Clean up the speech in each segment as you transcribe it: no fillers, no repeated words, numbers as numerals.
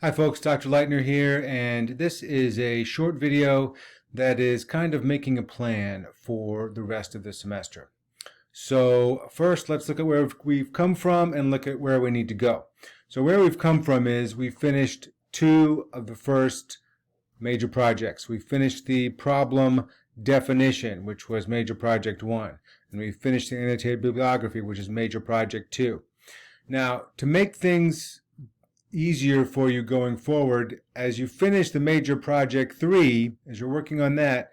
Hi folks, Dr. Leitner here, and this is a short video that is kind of making a plan for the rest of the semester. So first, let's look at where we've come from and look at where we need to go. So where we've come from is we finished 2 of the first major projects. We finished the problem definition, which was major project 1, and we finished the annotated bibliography, which is major project 2. Now, to make things easier for you going forward, as you finish the major project 3, as you're working on that,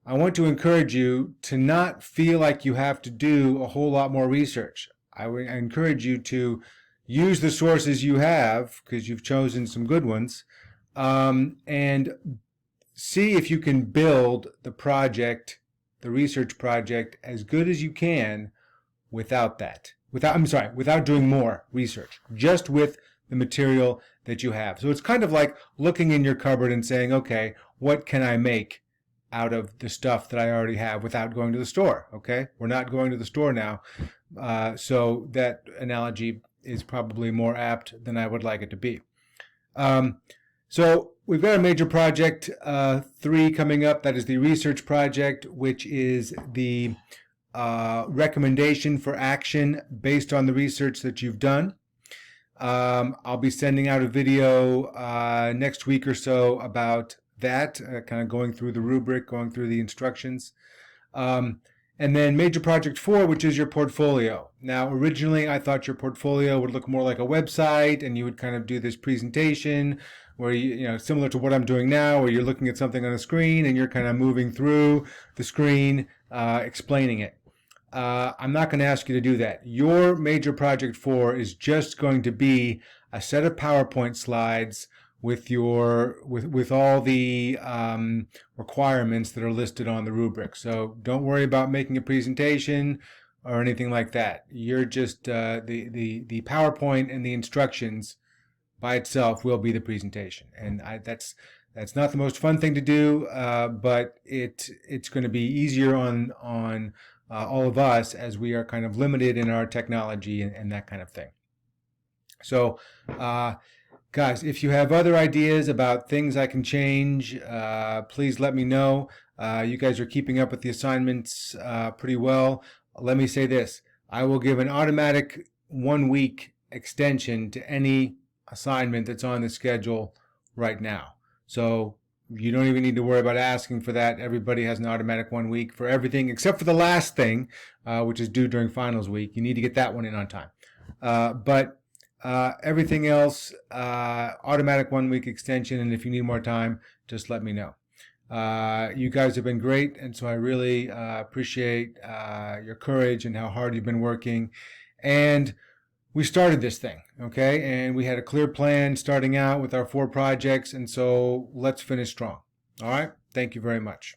I want to encourage you to not feel like you have to do a whole lot more research. I would encourage you to use the sources you have, because you've chosen some good ones, and see if you can build the project, the research project, as good as you can without that. Without doing more research, just with the material that you have. So it's kind of like looking in your cupboard and saying, okay, what can I make out of the stuff that I already have without going to the store? Okay, we're not going to the store now, so that analogy is probably more apt than I would like it to be. So we've got a major project 3 coming up. That is the research project, which is the recommendation for action based on the research that you've done. I'll be sending out a video next week or so about that, kind of going through the rubric, going through the instructions. And then major project 4, which is your portfolio. Now, originally I thought your portfolio would look more like a website, and you would kind of do this presentation where you similar to what I'm doing now, where you're looking at something on a screen and you're kind of moving through the screen, explaining it. I'm not going to ask you to do that. Your major project 4 is just going to be a set of PowerPoint slides with all the requirements that are listed on the rubric. So don't worry about making a presentation or anything like that. You're just the PowerPoint and the instructions by itself will be the presentation, and that's not the most fun thing to do, but it's going to be easier on all of us, as we are kind of limited in our technology and that kind of thing. So, guys, if you have other ideas about things I can change, please let me know. You guys are keeping up with the assignments pretty well. Let me say this. I will give an automatic 1-week extension to any assignment that's on the schedule right now. So you don't even need to worry about asking for that. Everybody has an automatic 1 week for everything except for the last thing, which is due during finals week. You need to get that one in on time. But everything else, automatic 1 week extension. And if you need more time, just let me know. You guys have been great, and so I really appreciate your courage and how hard you've been working. And we started this thing, okay? And we had a clear plan starting out with our 4 projects, and so let's finish strong. All right? Thank you very much.